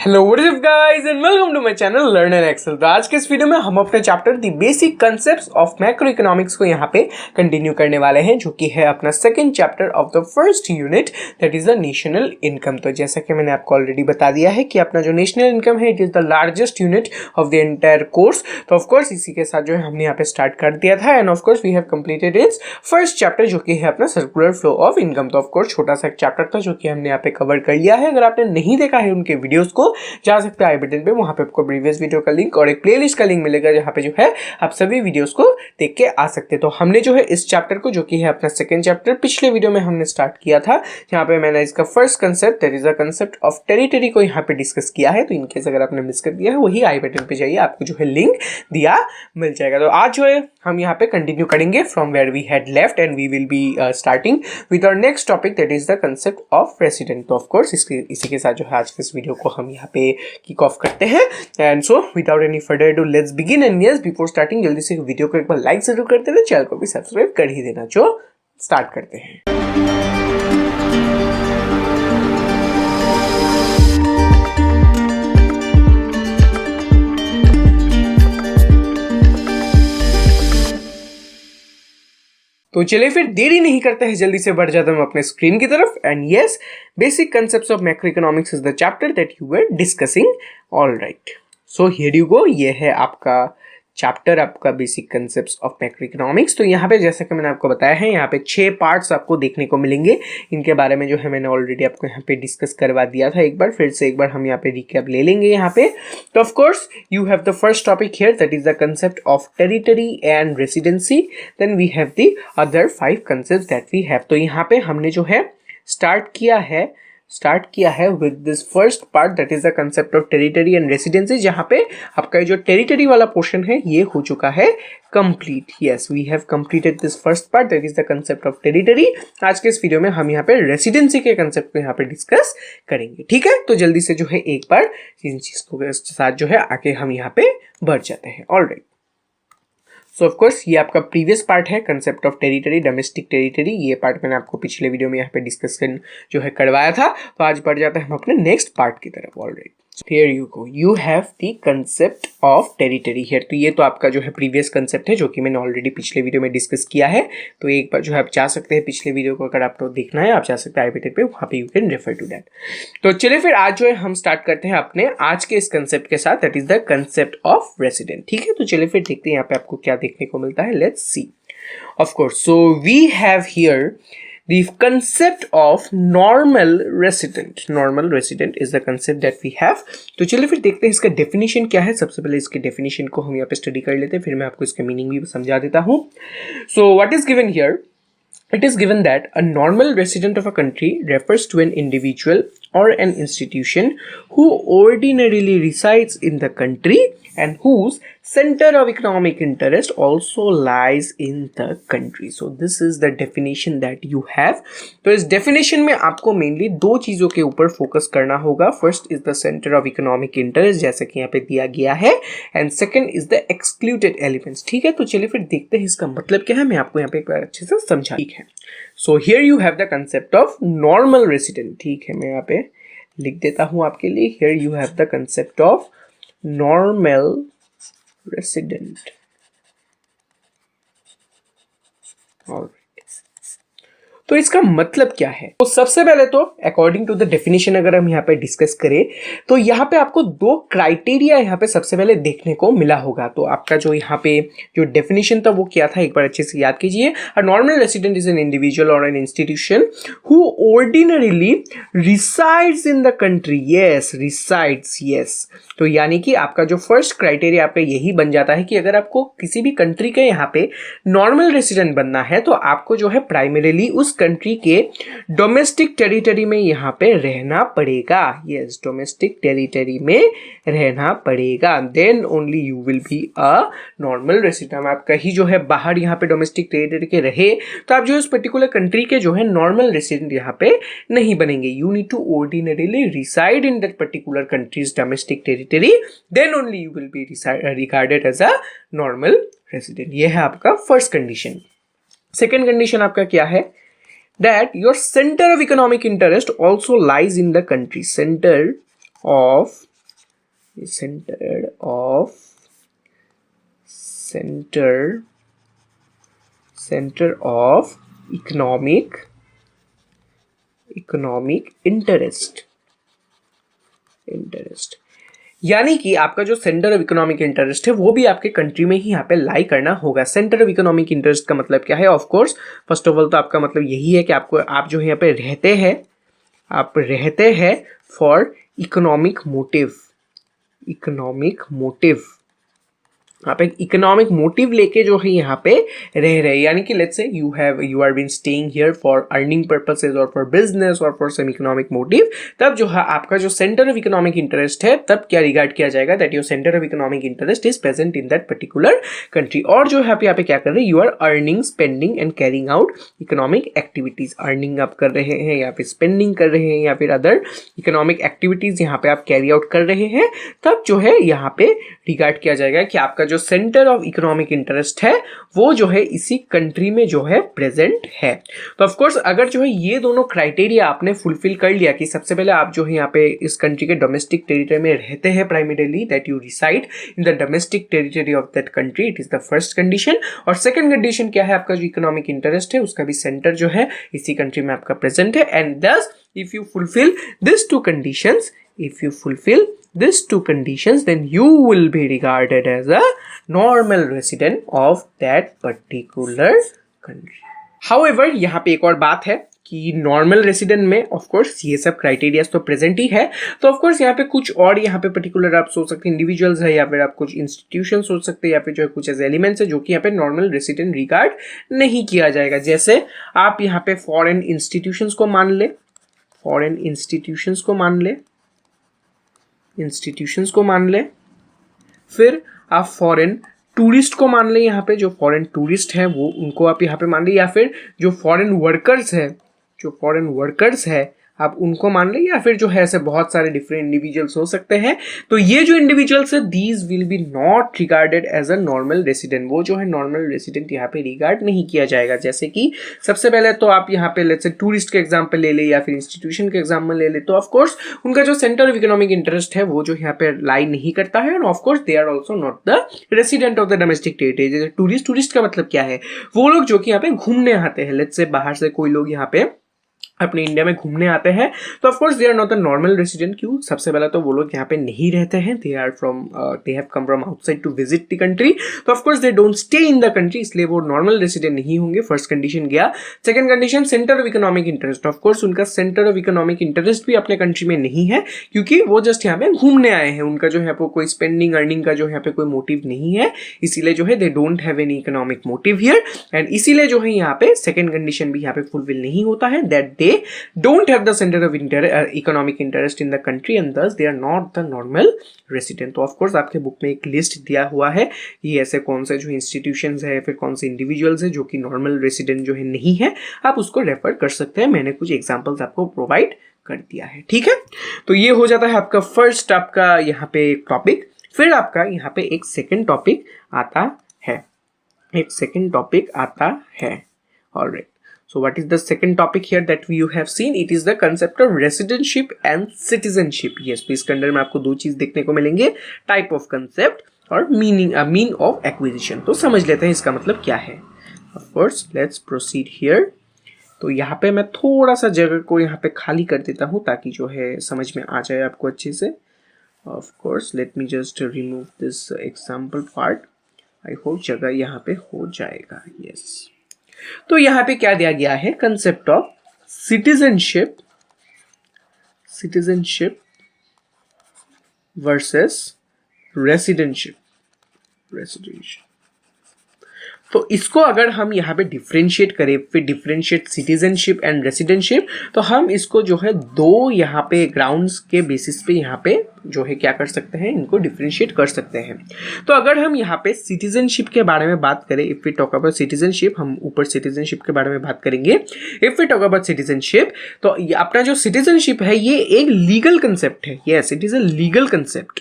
Hello what's up guys and welcome to my channel learn and excel. तो आज के इस वीडियो में हम अपने chapter the basic concepts of macroeconomics को यहाँ पे कंटिन्यू करने वाले हैं, जो कि है अपना second chapter of the first unit, that is the national income. तो जैसा कि मैंने आपको ऑलरेडी बता दिया है कि अपना जो नेशनल इनकम है it is the largest unit of the entire course. तो ऑफकोर्स इसी के साथ जो है हमने यहाँ पे स्टार्ट कर दिया था and of course we have completed its first chapter, जो कि है अपना सर्कुलर फ्लो ऑफ इनकम। तो ऑफकोर्स छोटा सा एक चैप्टर था जो कि हमने यहाँ पे कवर कर लिया है। अगर आपने नहीं देखा है उनके वीडियोस को जा सकते हैं आई बटन पे, वहां पे आपको प्रीवियस वीडियो का लिंक और एक प्लेलिस्ट का लिंक मिलेगा, जहां पे जो है आप सभी वीडियोस को देख के आ सकते हैं। तो हमने जो है इस चैप्टर को, जो कि है अपना सेकंड चैप्टर, पिछले वीडियो में हमने स्टार्ट किया था, जहां पे मैंने इसका first concept that is the concept of territory को यहाँ पे डिस्कस किया है। तो इनकेस अगर आपने मिस कर दिया है, वही आई बटन पे जाइए, आपको जो है लिंक दिया मिल जाएगा। तो आज जो है हम यहाँ पे कंटिन्यू करेंगे from where we had left and we will be starting with our next topic that is the concept of resident. तो ऑफकोर्स इसी के साथ जो है आज के इस वीडियो को हम यहाँ पे किक ऑफ करते हैं। And so without any further do let's begin. And yes, before starting जल्दी से वीडियो को एक बार लाइक जरूर कर देना, चैनल को भी सब्सक्राइब कर ही देना। जो स्टार्ट करते हैं। तो चलिए फिर देरी नहीं करते हैं, जल्दी से बढ़ जाते हैं अपने स्क्रीन की तरफ। And yes, basic concepts of macro economics is the chapter that you were discussing. Alright, so here you go. ये है आपका चैप्टर, आपका basic concepts of macro economics. तो यहाँ पे जैसा कि मैंने आपको बताया है, यहाँ पे 6 पार्ट्स आपको देखने को मिलेंगे। इनके बारे में जो है मैंने ऑलरेडी आपको यहाँ पे डिस्कस करवा दिया था एक बार, फिर से एक बार हम यहाँ पे रिकैप ले लेंगे यहाँ पे। तो of course you have the first topic here that is the concept of territory and residency. Then we have the other 5 concepts that we have. तो यहाँ पे हमने जो है स्टार्ट किया है with this first part that is the concept of territory and residency, जहां पे आपका जो टेरिटरी वाला पोर्शन है ये हो चुका है complete. Yes, we have completed this first part that is the concept of territory. आज के इस वीडियो में हम यहाँ पे रेसिडेंसी के कंसेप्ट को यहाँ पे डिस्कस करेंगे। ठीक है, तो जल्दी से जो है एक बार इन चीज के साथ जो है आके हम यहाँ पे बढ़ जाते हैं। ऑलराइट, सो ऑफ कोर्स ये आपका प्रीवियस पार्ट है, concept of territory, domestic territory. ये पार्ट मैंने आपको पिछले वीडियो में यहाँ पे डिस्कशन जो है करवाया था। तो आज बढ़ जाते हैं हम अपने नेक्स्ट पार्ट की तरफ। Alright, here you go, you have the concept of territory here. तो ये तो आपका जो है प्रीवियस कंसेप्ट है, जो कि मैंने ऑलरेडी पिछले वीडियो में डिस्कस किया है। तो एक बार जो है आप जा सकते हैं पिछले वीडियो को, अगर आपको देखना है आप जा सकते हैं आई बटन पे, वहाँ पे you can refer to that. तो चलिए फिर आज जो है हम स्टार्ट करते हैं अपने आज के इस कंसेप्ट के साथ, that is the concept of resident. ठीक है, तो चलिए फिर देखते हैं यहाँ पे आपको क्या देखने को मिलता है। Let's see. Of course, so we have here the concept of normal resident. Normal resident is the concept that we have. तो चलिए फिर देखते हैं इसका डेफिनेशन क्या है। सबसे पहले इसके डेफिनेशन को हम यहाँ पे स्टडी कर लेते हैं, फिर मैं आपको इसका मीनिंग भी समझा देता हूँ। So what is given here? It is given that a normal resident of a country refers to an individual or an institution who ordinarily resides in the country and whose center of economic interest also lies in the country. So this is the definition that you have. तो इस definition में आपको mainly 2 चीज़ों के ऊपर focus करना होगा। First is the center of economic interest, जैसा कि यहाँ पे दिया गया है, and second is the excluded elements. ठीक है, तो चलिए फिर देखते हैं इसका मतलब क्या है। मैं आपको यहाँ पे एक बार अच्छे से समझा। ठीक है, so here you have the concept of normal resident. ठीक है, मैं यहाँ पे लिख देता हूँ आपके लिए। Here you have the concept of normal resident. All right. तो इसका मतलब क्या है? तो सबसे पहले तो अकॉर्डिंग टू द डेफिनेशन अगर हम यहाँ पे डिस्कस करें, तो यहाँ पे आपको 2 क्राइटेरिया यहाँ पे सबसे पहले देखने को मिला होगा। तो आपका जो यहाँ पे जो डेफिनेशन था वो क्या था, एक बार अच्छे से याद कीजिए। A normal resident is an individual और an institution who ordinarily resides in the country. Yes, resides, yes. तो यानी कि आपका जो फर्स्ट क्राइटेरिया पे यही बन जाता है कि अगर आपको किसी भी कंट्री के यहाँ पे नॉर्मल रेसिडेंट बनना है, तो आपको जो है प्राइमरीली उस कंट्री के डोमेस्टिक टेरिटरी में यहाँ पे रहना पड़ेगा। यस, डोमेस्टिक टेरिटरी में रहना पड़ेगा, then only you will be a normal resident. आप कहीं जो है बाहर यहाँ पे डोमेस्टिक टेरिटरी के रहे, तो आप जो उस पर्टिकुलर कंट्री के जो है नॉर्मल रेसिडेंट यहाँ पे नहीं बनेंगे। You need to ordinarily reside in that particular country's domestic territory, then only you will be regarded as a normal resident. ये है आपका फर्स्ट कंडीशन। सेकेंड कंडीशन आपका क्या है? that your center of economic interest also lies in the country. Center of center of economic interest। यानी कि आपका जो सेंटर ऑफ इकोनॉमिक इंटरेस्ट है वो भी आपके कंट्री में ही यहाँ पे लाई करना होगा। सेंटर ऑफ इकोनॉमिक इंटरेस्ट का मतलब क्या है? Of course first of all तो आपका मतलब यही है कि आप जो यहाँ पे रहते हैं फॉर इकोनॉमिक मोटिव। आप एक इकोनॉमिक मोटिव लेके जो है यहाँ पे रह रहे हैं, यानी कि let's say you are been staying here for earning purposes और फॉर बिजनेस और फॉर सम इकोनॉमिक मोटिव। तब जो है आपका जो सेंटर ऑफ इकोनॉमिक इंटरेस्ट है तब क्या रिगार्ड किया जाएगा? That your centre of economic interest is present in that particular country. और जो है यहाँ पे क्या कर रहे हैं? You are earning, spending and carrying out economic activities. Earning आप कर रहे हैं या फिर स्पेंडिंग कर रहे हैं या फिर अदर इकोनॉमिक एक्टिविटीज यहाँ पे आप कैरी आउट कर रहे हैं, तब जो है यहाँ पे रिगार्ड किया जाएगा कि आपका जो सेंटर ऑफ इकोनॉमिक इंटरेस्ट है वो जो है इसी कंट्री में जो है प्रेजेंट है। तो ऑफ कोर्स अगर जो है ये दोनों क्राइटेरिया आपने फुलफिल कर लिया कि सबसे पहले आप जो है यहाँ पे इस कंट्री के डोमेस्टिक टेरिटरी में रहते हैं primarily, that you reside in the domestic territory of that country, it is the first condition. और सेकंड कंडीशन क्या है? आपका जो इकोनॉमिक इंटरेस्ट है उसका भी सेंटर जो है इसी कंट्री में आपका प्रेजेंट है। And thus if you fulfil this two conditions, then you will be regarded as a normal resident of that particular country. However, यहाँ पे एक और बात है कि नॉर्मल रेसिडेंट में ऑफ कोर्स ये सब क्राइटेरियाज तो प्रेजेंट ही है, तो ऑफ कोर्स यहाँ पे कुछ और यहाँ पे पर्टिकुलर आप सोच सकते हैं इंडिविजुअल्स है या फिर आप कुछ इंस्टीट्यूशन सोच सकते हैं या फिर जो है कुछ ऐसे एलिमेंट्स है जो कि यहाँ पे नॉर्मल रेसिडेंट रिगार्ड नहीं किया जाएगा। जैसे आप यहाँ पे फॉरेन इंस्टीट्यूशंस को मान ले, फिर आप फॉरेन टूरिस्ट को मान ले, यहाँ पे जो फॉरेन टूरिस्ट है वो उनको आप यहाँ पे मान ले, या फिर जो फॉरेन वर्कर्स है आप उनको मान ले, या फिर जो है ऐसे बहुत सारे डिफरेंट इंडिविजुअल्स हो सकते हैं। तो ये जो इंडिविजुअल्स है these will be not regarded as a normal resident, वो जो है नॉर्मल रेसिडेंट यहाँ पे रिगार्ड नहीं किया जाएगा। जैसे कि सबसे पहले तो आप यहाँ पे लेट्स से टूरिस्ट के एग्जाम्पल ले ले या फिर इंस्टीट्यूशन के एग्जाम्पल ले ले, तो ऑफकोर्स उनका जो सेंटर ऑफ इकोनॉमिक इंटरेस्ट है वो जो यहाँ पे लाई नहीं करता है, and of course they are also not the resident of the domestic territory. जैसे टूरिस्ट का मतलब क्या है? वो लोग जो कि यहाँ पे घूमने आते हैं, लेट्स से बाहर से कोई लोग यहाँ पे अपने इंडिया में घूमने आते हैं, तो of course they are not the normal resident. क्यों? सबसे पहला तो वो लोग यहाँ पे नहीं रहते हैं, they have come from outside to visit the country, तो of course they don't stay in the country, इसलिए वो नॉर्मल रेसिडेंट नहीं होंगे। फर्स्ट कंडीशन गया। Second condition centre of economic interest, of course उनका सेंटर ऑफ इकोनॉमिक इंटरेस्ट भी अपने country में नहीं है क्योंकि वो जस्ट यहाँ पे घूमने आए हैं, उनका जो है कोई स्पेंडिंग अर्निंग का जो यहाँ पे कोई मोटिव नहीं है, इसीलिए जो है they don't have any economic motive here, and इसीलिए जो है यहाँ पे सेकंड कंडीशन भी यहाँ पे फुलफिल नहीं होता है, that they don't have the center of economic interest in the country and thus they are not the normal resident। तो ऑफ कोर्स आपके बुक में एक लिस्ट दिया हुआ है ये ऐसे कौन से जो इंस्टीट्यूशंस है फिर कौन से इंडिविजुअल्स है जो कि नॉर्मल रेसिडेंट जो है नहीं है, आप उसको रेफर कर सकते हैं। मैंने कुछ एग्जांपल्स आपको प्रोवाइड कर दिया है, ठीक है। तो ये हो जाता है आपका फर्स्ट आपका यहाँ पे टॉपिक। फिर आपका यहाँ पे एक सेकेंड टॉपिक आता है, alright. So what is the second topic here that you have seen? It is the concept of residentship and citizenship. Yes, तो इसके अंदर में आपको दो चीज देखने को मिलेंगे, टाइप ऑफ कंसेप्ट और मीन ऑफ एक्विजिशन। तो समझ लेते हैं इसका मतलब क्या है। Of course, let's proceed here. तो यहाँ पे मैं थोड़ा सा जगह को यहाँ पे खाली कर देता हूँ ताकि जो है समझ में आ जाए आपको अच्छे से। Of course, let me just remove this example part. I hope जगह यहाँ पे हो जाएगा। Yes. तो यहां पे क्या दिया गया है? Concept of citizenship versus residentship. तो इसको अगर हम यहाँ पे डिफरेंशिएट करें, फिर डिफरेंशिएट सिटीजनशिप एंड रेसिडेंटशिप, तो हम इसको जो है दो यहाँ पे ग्राउंड्स के बेसिस पे यहाँ पे जो है क्या कर सकते हैं, इनको डिफरेंशिएट कर सकते हैं। तो अगर हम यहाँ पे सिटीजनशिप के बारे में बात करें, if we talk about citizenship, हम ऊपर सिटीजनशिप के बारे में बात करेंगे। If we talk about citizenship, तो अपना जो सिटीजनशिप है ये एक लीगल कंसेप्ट है। Yes, it is a legal concept.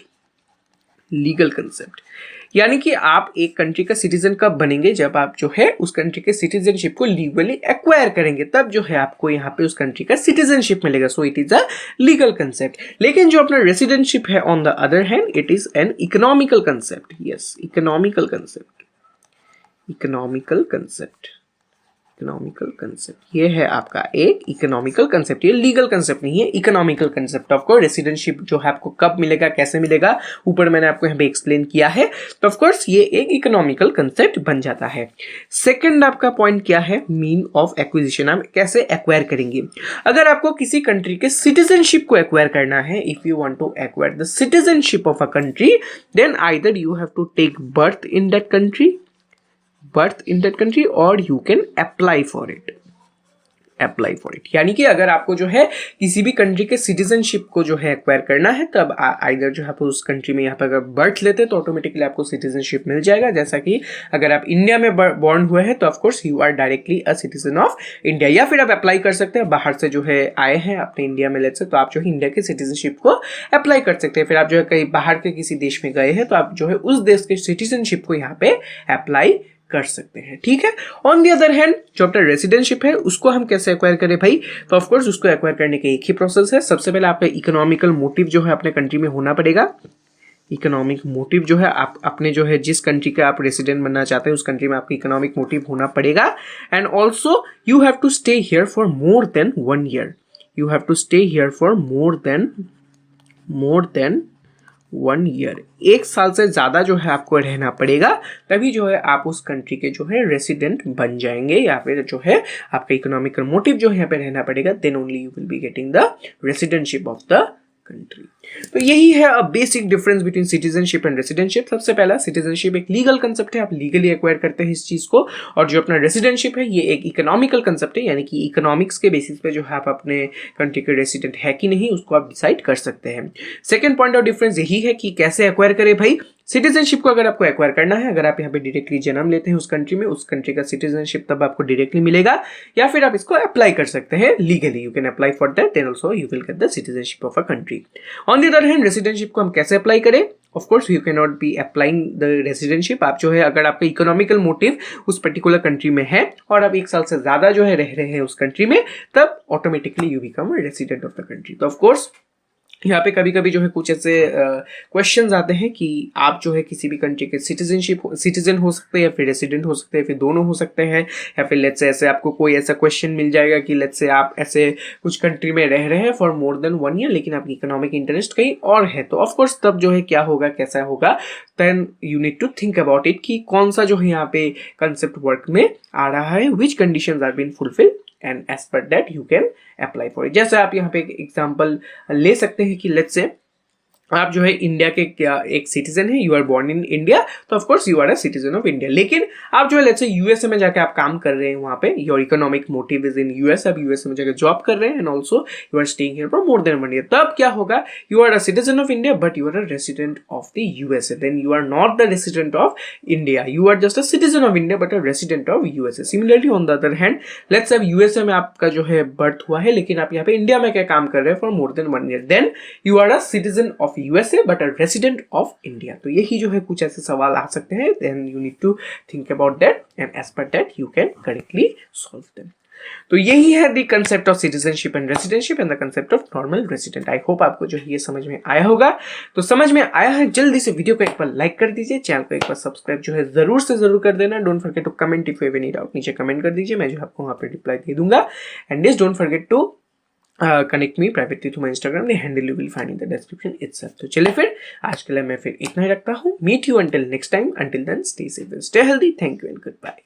यानी कि आप एक कंट्री का सिटीजन कब बनेंगे, जब आप जो है उस कंट्री के सिटीजनशिप को लीगली एक्वायर करेंगे, तब जो है आपको यहाँ पे उस कंट्री का सिटीजनशिप मिलेगा। So it is a legal concept. लेकिन जो अपना रेसिडेंटशिप है on the other hand it is an economical concept. Yes, economical concept, economical concept, economical concept, ये है आपका एक इकोनॉमिकल कंसेप्ट। ये लीगल कंसेप्ट नहीं है, इकोनॉमिकल कंसेप्ट। ऑफ कोर्स रेसिडेंटशिप जो है आपको कब मिलेगा, कैसे मिलेगा, ऊपर मैंने आपको यहाँ पे एक्सप्लेन किया है। तो ऑफ कोर्स ये एक इकोनॉमिकल कंसेप्ट बन जाता है। सेकंड आपका पॉइंट क्या है, मीन ऑफ एक्विजिशन, हम कैसे एक्वायर करेंगे। अगर आपको किसी कंट्री के सिटीजनशिप को एक्वायर करना है, if you want to acquire the citizenship of a country, then either you have to take birth in that country, or you can apply for it, यानी कि अगर आपको जो है किसी भी कंट्री के सिटीजनशिप को जो है एक्वायर करना है, तब आइदर जो है उस कंट्री में यहाँ पर अगर बर्थ लेते तो ऑटोमेटिकली आपको सिटीजनशिप मिल जाएगा। जैसा कि अगर आप इंडिया में बॉर्न हुए हैं तो of course you are directly a citizen of India. या फिर आप अप्लाई कर सकते हैं, बाहर से जो है आए हैं अपने इंडिया में लेते, तो आप जो है इंडिया के सिटीजनशिप को अप्लाई कर सकते हैं। फिर आप जो है कहीं बाहर के किसी देश में गए हैं तो आप जो है उस देश के सिटीजनशिप को यहाँ पे अप्लाई कर सकते हैं। ठीक है। ऑन दी अदर हैंड जो अपना रेसिडेंटशिप है उसको हम कैसे एक्वायर करें भाई, तो ऑफ कोर्स उसको एक्वायर करने के एक ही प्रोसेस है। सबसे पहले आपका इकोनॉमिकल मोटिव जो है अपने कंट्री में होना पड़ेगा। इकोनॉमिक मोटिव जो है आप अपने जो है जिस कंट्री का आप रेसिडेंट बनना चाहते हैं उस कंट्री में आपका इकोनॉमिक मोटिव होना पड़ेगा। And also you have to stay here for more than 1 year, you have to stay here for more than 1 year, 1 साल से ज्यादा जो है आपको रहना पड़ेगा, तभी जो है आप उस कंट्री के जो है रेसिडेंट बन जाएंगे। या फिर जो है आपका इकोनॉमिकल मोटिव जो है यहाँ पे रहना पड़ेगा, then only you will be getting the residentship of the country. तो यही है a basic difference between citizenship and residentship. सबसे पहला, सिटीजनशिप एक लीगल कंसेप्ट है, आप लीगली एक्वायर करते हैं इस चीज को, और जो अपना रेसिडेंटशिप है ये एक इकोनॉमिकल कंसेप्ट है, यानी कि इकोनॉमिक्स के बेसिस पे जो है आप अपने कंट्री के रेसिडेंट है कि नहीं उसको आप डिसाइड कर सकते हैं। सेकंड पॉइंट ऑफ डिफरेंस यही है कि कैसे एक्वायर करें भाई। सिटीजनशिप को अगर आपको एक्वायर करना है, अगर आप यहाँ पे डायरेक्टली जन्म लेते हैं उस कंट्री में, उस कंट्री का सिटीजनशिप तब आपको डायरेक्टली मिलेगा, या फिर आप इसको अप्लाई कर सकते हैं legally, you can apply for that, then also you will get the citizenship of a country. On the other hand residentship को हम कैसे अप्लाई करें, of course you can not be applying the residentship. आप जो है अगर आपका economical motive उस पर्टिकुलर कंट्री में है और आप 1 साल से ज्यादा जो है रह रहे हैं उस कंट्री में, तब automatically you become a resident of the country. तो ऑफ कोर्स यहाँ पे कभी कभी जो है कुछ ऐसे क्वेश्चंस आते हैं कि आप जो है किसी भी कंट्री के सिटीजन हो सकते हैं या फिर रेसिडेंट हो सकते हैं, फिर दोनों हो सकते हैं, या फिर लेट्स से ऐसे आपको कोई ऐसा क्वेश्चन मिल जाएगा कि लेट्स से आप ऐसे कुछ कंट्री में रह रहे हैं फॉर मोर देन 1 ईयर, लेकिन आपकी इकोनॉमिक इंटरेस्ट कहीं और है, तो ऑफकोर्स तब जो है क्या होगा, कैसा होगा, then you need to think about it कि कौन सा जो है यहाँ पे कंसेप्ट वर्क में आ रहा है, which conditions are been fulfilled, and as per that you can apply for it। जैसे आप यहाँ पे एक एग्जांपल ले सकते हैं कि लेट्स से आप जो है इंडिया के क्या एक सिटीजन है, you are born in India, तो of course you are a citizen of India, लेकिन आप जो है लेट्स से यूएसए में जाके आप काम कर रहे हैं, वहां पे your economic motive is in US, आप यूएसए में जाके जॉब कर रहे हैं, and also you are staying here for more than 1 year, तब क्या होगा, you are a citizen of India but you are a resident of the USA, then you are not the resident of India, you are just a citizen of India but a resident of USA. Similarly on the other hand let's say USA में आपका जो है birth हुआ है, लेकिन आप यहाँ पे इंडिया में क्या काम कर रहे हैं for more than 1 year, then you are a citizen of USA but resident of India. तो यही जो है कुछ ऐसे सवाल आ सकते हैं, then you need to think about that and as per that you can correctly solve them. तो यही है the concept of citizenship and residentship and the concept of normal resident. I hope आपको जो है ये समझ में आया होगा। तो समझ में आया है, जल्दी से वीडियो को एक बार लाइक कर दीजिए, चैनल को एक बार सब्सक्राइब जो है जरूर से जरूर कर देना। Don't forget to comment if you have any doubt, नीचे कमेंट कर दीजिए, मैं जो आपको वहां पे रिप्लाई दे दूंगा। And yes don't forget to connect me privately through my Instagram, the handle you will find in the description itself. तो चलिए फिर आज के लिए मैं फिर इतना ही रखता हूँ। Meet you until next time, until then stay safe and stay healthy. Thank you and good bye.